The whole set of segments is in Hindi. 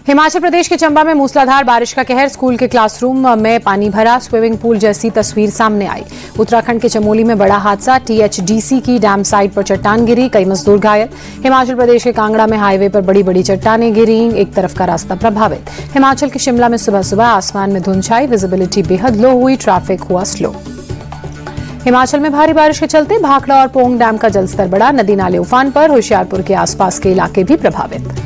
हिमाचल प्रदेश के चंबा में मूसलाधार बारिश का कहर, स्कूल के क्लासरूम में पानी भरा, स्विमिंग पूल जैसी तस्वीर सामने आई। उत्तराखंड के चमोली में बड़ा हादसा, टीएचडीसी की डैम साइट पर चट्टान गिरी, कई मजदूर घायल। हिमाचल प्रदेश के कांगड़ा में हाईवे पर बड़ी बड़ी चट्टानें गिरी, एक तरफ का रास्ता प्रभावित। हिमाचल के शिमला में सुबह सुबह आसमान में धुंध छाई, विजिबिलिटी बेहद लो हुई, ट्रैफिक हुआ स्लो। हिमाचल में भारी बारिश के चलते भाखड़ा और पोंग डैम का जलस्तर बढ़ा, नदी नाले उफान पर, होशियारपुर के आसपास के इलाके भी प्रभावित।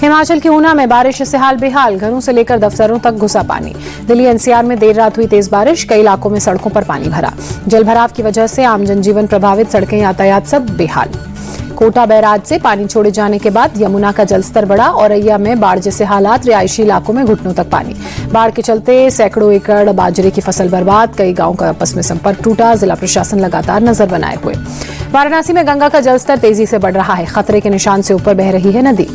हिमाचल के ऊना में बारिश से हाल बेहाल, घरों से लेकर दफ्तरों तक घुसा पानी। दिल्ली एनसीआर में देर रात हुई तेज बारिश, कई इलाकों में सड़कों पर पानी भरा। जलभराव की वजह से आम जनजीवन प्रभावित, सड़कें यातायात सब बेहाल। कोटा बैराज से पानी छोड़े जाने के बाद यमुना का जलस्तर बढ़ा, औरैया में बाढ़ जैसे हालात, रिहायशी इलाकों में घुटनों तक पानी। बाढ़ के चलते सैकड़ों एकड़ बाजरे की फसल बर्बाद, कई गांवों का आपस में संपर्क टूटा, जिला प्रशासन लगातार नजर बनाए हुए। वाराणसी में गंगा का जलस्तर तेजी से बढ़ रहा है, खतरे के निशान से ऊपर बह रही है नदी।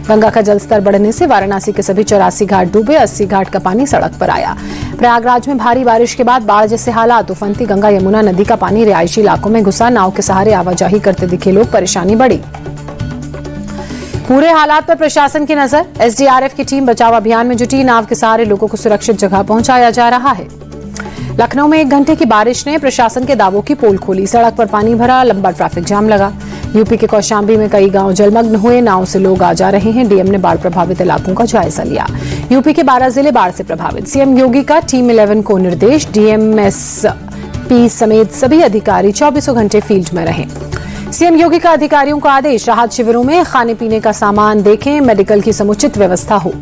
गंगा का जलस्तर बढ़ने से वाराणसी के सभी 84 घाट डूबे, 80 घाट का पानी सड़क पर आया। प्रयागराज में भारी बारिश के बाद बाढ़ जैसे हालात, उफनती गंगा यमुना नदी का पानी रिहायशी इलाकों में घुसा, नाव के सहारे आवाजाही करते दिखे लोग, परेशानी बढ़ी। पूरे हालात पर प्रशासन की नजर, एसडीआरएफ की टीम बचाव अभियान में जुटी, नाव के सहारे लोगों को सुरक्षित जगह पहुंचाया जा रहा है। लखनऊ में 1 घंटे की बारिश ने प्रशासन के दावों की पोल खोली, सड़क पर पानी भरा, लंबा ट्रैफिक जाम लगा। यूपी के कौशाम्बी में कई गांव जलमग्न हुए, नाव से लोग आ जा रहे हैं, डीएम ने बाढ़ प्रभावित इलाकों का जायजा लिया। यूपी के 12 जिले बाढ़ से प्रभावित, सीएम योगी का टीम 11 को निर्देश, डीएमएसपी समेत सभी अधिकारी 24 घंटे फील्ड में रहे। सीएम योगी का अधिकारियों को आदेश, राहत शिविरों में खाने पीने का सामान देखें, मेडिकल की समुचित व्यवस्था हो।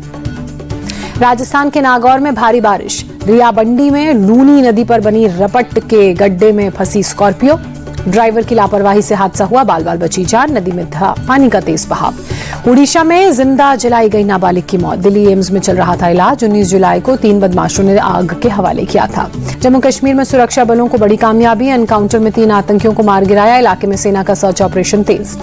राजस्थान के नागौर में भारी बारिश, रियाबंडी में लूनी नदी पर बनी रपट के गड्ढे में फंसी स्कॉर्पियो, ड्राइवर की लापरवाही से हादसा हुआ, बाल बाल बची जान, नदी में था पानी का तेज बहाव। उड़ीसा में जिंदा जलाई गई नाबालिग की मौत, दिल्ली एम्स में चल रहा था इलाज, 19 जुलाई को 3 बदमाशों ने आग के हवाले किया था। जम्मू कश्मीर में सुरक्षा बलों को बड़ी कामयाबी, एनकाउंटर में 3 आतंकियों को मार गिराया, इलाके में सेना का सर्च ऑपरेशन तेज।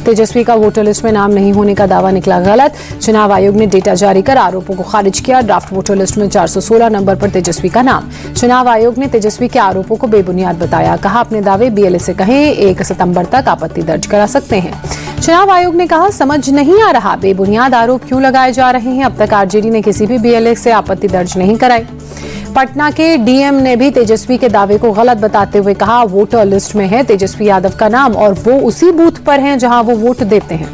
तेजस्वी का वोटर लिस्ट में नाम नहीं होने का दावा निकला गलत, चुनाव आयोग ने डेटा जारी कर आरोपों को खारिज किया, ड्राफ्ट वोटर लिस्ट में 416 नंबर पर तेजस्वी का नाम। चुनाव आयोग ने तेजस्वी के आरोपों को बेबुनियाद बताया, कहा अपने दावे बीएलए से कहें, 1 सितंबर तक आपत्ति दर्ज करा सकते हैं। चुनाव आयोग ने कहा समझ नहीं आ रहा बेबुनियाद आरोप क्यों लगाए जा रहे हैं, अब तक आरजेडी ने किसी भी बीएलए से आपत्ति दर्ज नहीं कराई। पटना के डीएम ने भी तेजस्वी के दावे को गलत बताते हुए कहा वोटर लिस्ट में है तेजस्वी यादव का नाम और वो उसी बूथ पर हैं जहां वो वोट देते हैं।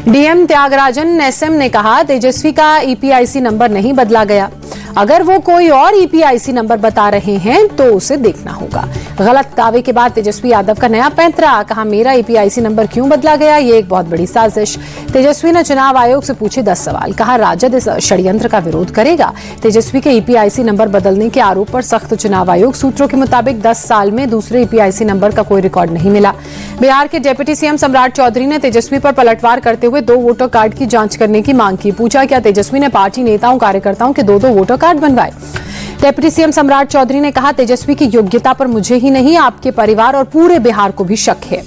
डीएम त्यागराजन एसएम ने कहा तेजस्वी का ईपीआईसी नंबर नहीं बदला गया, अगर वो कोई और ईपीआईसी नंबर बता रहे हैं तो उसे देखना होगा। गलत दावे के बाद तेजस्वी यादव का नया पैंतरा, कहा मेरा ईपीआईसी नंबर क्यों बदला गया, ये एक बहुत बड़ी साजिश। तेजस्वी ने चुनाव आयोग से पूछे 10 सवाल, कहा राजद इस षड्यंत्र का विरोध करेगा। तेजस्वी के ईपीआईसी नंबर बदलने के आरोप पर सख्त, चुनाव आयोग सूत्रों के मुताबिक 10 साल में दूसरे ईपीआईसी नंबर का कोई रिकॉर्ड नहीं मिला। बिहार के डिप्टी सीएम सम्राट चौधरी ने तेजस्वी पर पलटवार करते हुए 2 वोटर कार्ड की जांच करने की मांग की, पूछा क्या तेजस्वी ने पार्टी नेताओं कार्यकर्ताओं के 2-2 वोटर कार्ड बनवाए। डिप्टी सीएम सम्राट चौधरी ने कहा तेजस्वी की योग्यता पर मुझे ही नहीं आपके परिवार और पूरे बिहार को भी शक है।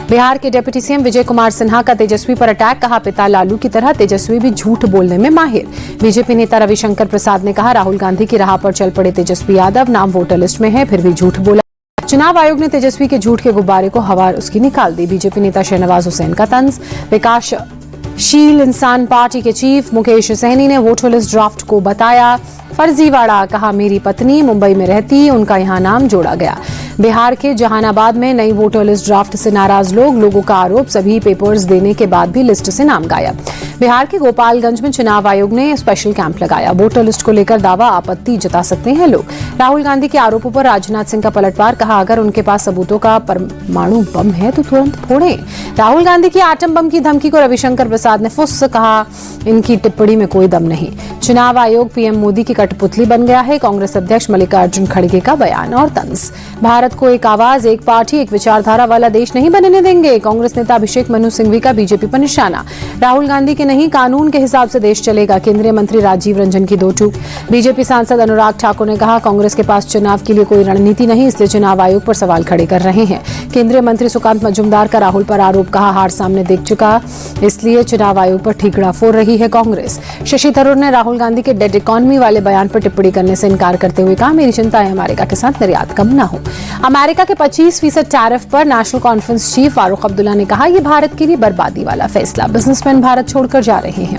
बिहार के डिप्टी सीएम विजय कुमार सिन्हा का तेजस्वी पर अटैक, कहा पिता लालू की तरह तेजस्वी भी झूठ बोलने में माहिर। बीजेपी नेता रविशंकर प्रसाद ने कहा राहुल गांधी की राह पर चल पड़े तेजस्वी यादव, नाम वोटर लिस्ट में है फिर भी झूठ बोला। चुनाव आयोग ने तेजस्वी के झूठ के गुब्बारे को हवा उसकी निकाल दी। बीजेपी नेता शहनवाज हुसैन का तंज, विकासशील इंसान पार्टी के चीफ मुकेश सहनी ने वोटर लिस्ट ड्राफ्ट को बताया फर्जीवाड़ा, कहा मेरी पत्नी मुंबई में रहती, उनका यहां नाम जोड़ा गया। बिहार के जहानाबाद में नई वोटर लिस्ट ड्राफ्ट से नाराज लोगों का आरोप, सभी पेपर्स देने के बाद भी लिस्ट से नाम गायब। बिहार के गोपालगंज में चुनाव आयोग ने स्पेशल कैंप लगाया, वोटर लिस्ट को लेकर दावा आपत्ति जता सकते हैं लोग। राहुल गांधी के आरोपों पर राजनाथ सिंह का पलटवार, कहा अगर उनके पास सबूतों का परमाणु बम है तो तुरंत फोड़ें। राहुल गांधी की आटम बम की धमकी को रविशंकर प्रसाद ने फुस, कहा इनकी टिप्पणी में कोई दम नहीं। चुनाव आयोग पीएम मोदी की कठपुतली बन गया है, कांग्रेस अध्यक्ष मल्लिकार्जुन खड़गे का बयान और तंज। भारत को एक आवाज, एक पार्टी, एक विचारधारा वाला देश नहीं बनने देंगे, कांग्रेस नेता अभिषेक मनु सिंघवी का बीजेपी पर निशाना। राहुल गांधी के नहीं कानून के हिसाब से देश चलेगा, केंद्रीय मंत्री राजीव रंजन की 2 टूक। बीजेपी सांसद अनुराग ठाकुर ने कहा कांग्रेस के पास चुनाव के लिए कोई रणनीति नहीं, इसलिए चुनाव आयोग पर सवाल खड़े कर रहे हैं। केंद्रीय मंत्री सुकांत मजूमदार का राहुल पर आरोप, कहा हार सामने देख चुका, इसलिए चुनाव आयोग पर ठीकरा फोड़ रही है कांग्रेस। शशि थरूर ने राहुल गांधी के डेड इकोनॉमी वाले बयान पर टिप्पणी करने से इनकार करते हुए कहा मेरी चिंता है अमेरिका के साथ निर्यात कम न हो। अमेरिका के 25% टैरिफ पर national conference chief Farooq Abdullah ने कहा यह भारत के लिए बर्बादी वाला फैसला, बिजनेसमैन भारत छोड़कर जा रहे हैं।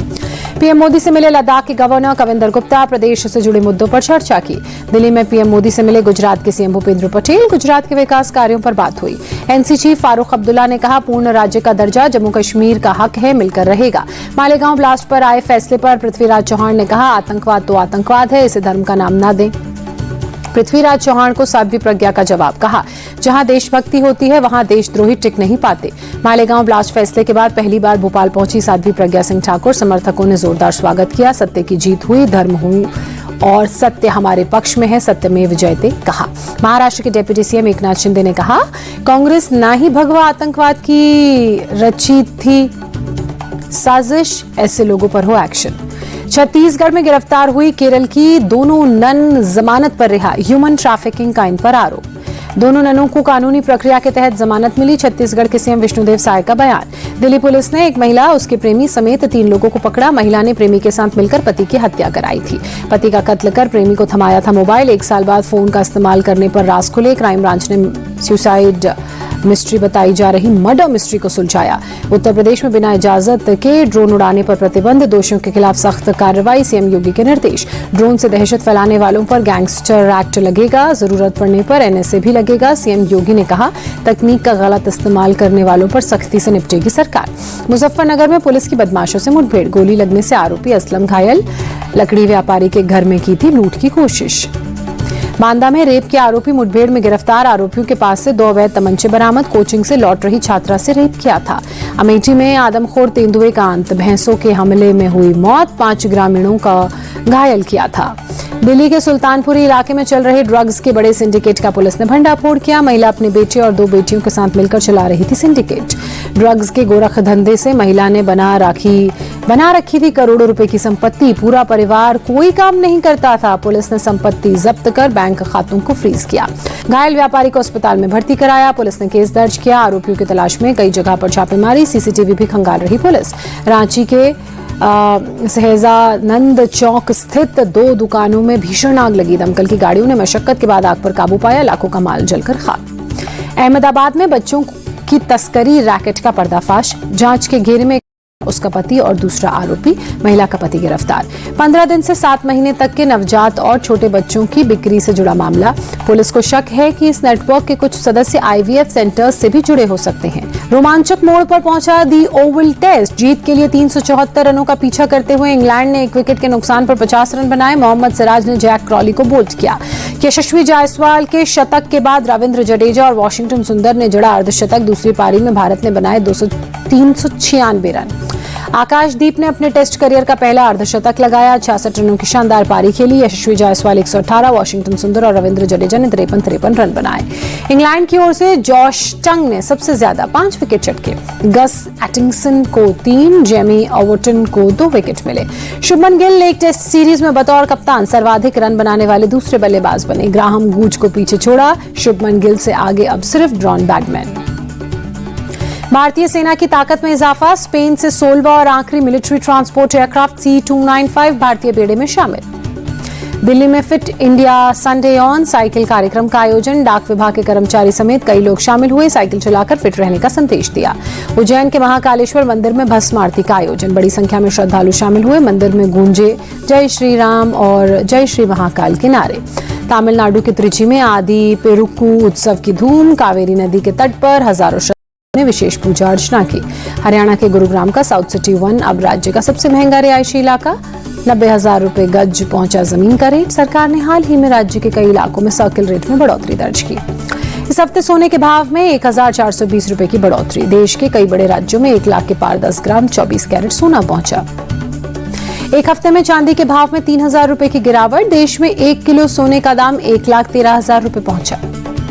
पीएम मोदी से मिले लद्दाख के गवर्नर कविंदर गुप्ता, प्रदेश से जुड़े मुद्दों पर चर्चा की। दिल्ली में पीएम मोदी से मिले गुजरात के सीएम भूपेंद्र पटेल, गुजरात के विकास कार्यों पर बात हुई। एनसी चीफ फारूक अब्दुल्ला ने कहा, पूर्ण राज्य का दर्जा जम्मू कश्मीर का हक है, मिलकर रहेगा। मालेगांव ब्लास्ट पर आए फैसले पर पृथ्वीराज चौहान ने कहा, आतंकवाद तो आतंकवाद है, इसे धर्म का नाम न दें। पृथ्वीराज चौहान को साध्वी प्रज्ञा का जवाब, कहा जहां देशभक्ति होती है वहां देशद्रोही टिक नहीं पाते। मालेगांव ब्लास्ट फैसले के बाद पहली बार भोपाल पहुंची साध्वी प्रज्ञा सिंह ठाकुर, समर्थकों ने जोरदार स्वागत किया। सत्य की जीत हुई, धर्म हुई और सत्य हमारे पक्ष में है, सत्यमेव जयते कहा। महाराष्ट्र के डिप्टी सीएम एकनाथ शिंदे ने कहा, कांग्रेस ना ही भगवा आतंकवाद की रची थी साजिश, ऐसे लोगों पर हो एक्शन। छत्तीसगढ़ में गिरफ्तार हुई केरल की दोनों नन जमानत पर रिहा, ह्यूमन ट्रैफिकिंग का इन पर आरोप। दोनों ननों को कानूनी प्रक्रिया के तहत जमानत मिली, छत्तीसगढ़ के सीएम विष्णुदेव साय का बयान। दिल्ली पुलिस ने एक महिला, उसके प्रेमी समेत 3 लोगों को पकड़ा। महिला ने प्रेमी के साथ मिलकर पति की हत्या कराई थी। पति का कत्ल कर प्रेमी को थमाया था मोबाइल। 1 साल बाद फोन का इस्तेमाल करने पर राज खुले। क्राइम ब्रांच ने सुसाइड मिस्ट्री बताई जा रही मर्डर मिस्ट्री को सुलझाया। उत्तर प्रदेश में बिना इजाजत के ड्रोन उड़ाने पर प्रतिबंध, दोषियों के खिलाफ सख्त कार्रवाई, सीएम योगी के निर्देश। ड्रोन से दहशत फैलाने वालों पर गैंगस्टर एक्ट लगेगा, जरूरत पड़ने पर एनएसए भी लगेगा। सीएम योगी ने कहा, तकनीक का गलत इस्तेमाल करने वालों पर सख्ती से निपटेगी सरकार। मुजफ्फरनगर में पुलिस की बदमाशों से मुठभेड़, गोली लगने से आरोपी असलम घायल। लकड़ी व्यापारी के घर में की थी लूट की कोशिश। बांदा में रेप के आरोपी मुठभेड़ में गिरफ्तार, आरोपियों के पास से 2 अवैध तमंचे बरामद। कोचिंग से लौट रही छात्रा से रेप किया था। अमेठी में आदमखोर तेंदुए का अंत, भैंसों के हमले में हुई मौत, 5 ग्रामीणों का घायल किया था। दिल्ली के सुल्तानपुरी इलाके में चल रहे ड्रग्स के बड़े सिंडिकेट का पुलिस ने भंडाफोड़ किया। महिला अपने बेटे और 2 बेटियों के साथ मिलकर चला रही थी सिंडिकेट। ड्रग्स के गोरख धंधे से महिला ने बना रखी थी करोड़ों रुपए की संपत्ति। पूरा परिवार कोई काम नहीं करता था। पुलिस ने संपत्ति जब्त कर बैंक खातों को फ्रीज किया। घायल व्यापारी को अस्पताल में भर्ती कराया। पुलिस ने केस दर्ज किया। आरोपियों की तलाश में कई जगह पर छापेमारी, सीसीटीवी भी खंगाल रही पुलिस। रांची के सहजानंद चौक स्थित 2 दुकानों में भीषण आग लगी। दमकल की गाड़ियों ने मशक्कत के बाद आग पर काबू पाया। लाखों का माल जलकर खाक। अहमदाबाद में बच्चों की तस्करी रैकेट का पर्दाफाश, जांच के घेरे में उसका पति और दूसरा आरोपी, महिला का पति गिरफ्तार। 15 दिन से 7 महीने तक के नवजात और छोटे बच्चों की बिक्री से जुड़ा मामला। पुलिस को शक है कि इस नेटवर्क के कुछ सदस्य आईवीएफ सेंटर्स से भी जुड़े हो सकते हैं। रोमांचक मोड़ पर पहुंचा दी ओवल टेस्ट। जीत के लिए 374 रनों का पीछा करते हुए इंग्लैंड ने 1 विकेट के नुकसान पर 50 रन बनाए। मोहम्मद सिराज ने जैक क्रॉली को बोल्ड किया। यशस्वी जायसवाल के शतक के बाद रविंद्र जडेजा और वॉशिंगटन सुंदर ने जड़ा अर्धशतक। दूसरी पारी में भारत ने बनाए 396 रन। आकाशदीप ने अपने टेस्ट करियर का पहला अर्धशतक लगाया। 66 रनों की शानदार पारी खेली। यशस्वी जायसवाल 118, वॉशिंगटन सुंदर और रविंद्र जडेजा ने 53 रन बनाए। इंग्लैंड की ओर से जॉश टंग ने सबसे ज्यादा 5 विकेट चटके। गस एटिंगसन को 3, जेमी ओवरटन को 2 विकेट मिले। शुभमन गिल ने एक टेस्ट सीरीज में बतौर कप्तान सर्वाधिक रन बनाने वाले दूसरे बल्लेबाज बने। ग्राहम गूज को पीछे छोड़ा। शुभमन गिल से आगे अब सिर्फ ड्रॉन बैडमैन। भारतीय सेना की ताकत में इजाफा, स्पेन से 16वां और आखिरी मिलिट्री ट्रांसपोर्ट एयरक्राफ्ट C295 भारतीय बेड़े में शामिल। दिल्ली में fit India Sunday on cycle कार्यक्रम का आयोजन, डाक विभाग के कर्मचारी समेत कई लोग शामिल हुए। साइकिल चलाकर फिट रहने का संदेश दिया। उज्जैन के महाकालेश्वर मंदिर में भस्म आरती का आयोजन, बड़ी संख्या में श्रद्धालु शामिल हुए। मंदिर में गूंजे जय श्री राम और जय श्री महाकाल के नारे। तमिलनाडु के त्रिची में आदि पेरुक्कू उत्सव की धूम, कावेरी नदी के तट पर हजारों ने विशेष पूजा अर्चना की। हरियाणा के गुरुग्राम का साउथ सिटी 1 अब राज्य का सबसे महंगा रिहायशी इलाका। 90,000 रुपए गज पहुंचा जमीन का रेट। सरकार ने हाल ही में राज्य के कई इलाकों में सर्किल रेट में बढ़ोतरी दर्ज की। इस हफ्ते सोने के भाव में 1420 रुपए की बढ़ोतरी। देश के कई बड़े राज्यों में 1 लाख के पार 10 ग्राम 24 कैरेट सोना पहुंचा। एक हफ्ते में चांदी के भाव में 3000 रुपए की गिरावट। देश में 1 किलो सोने का दाम 1,13,000 रुपए पहुंचा।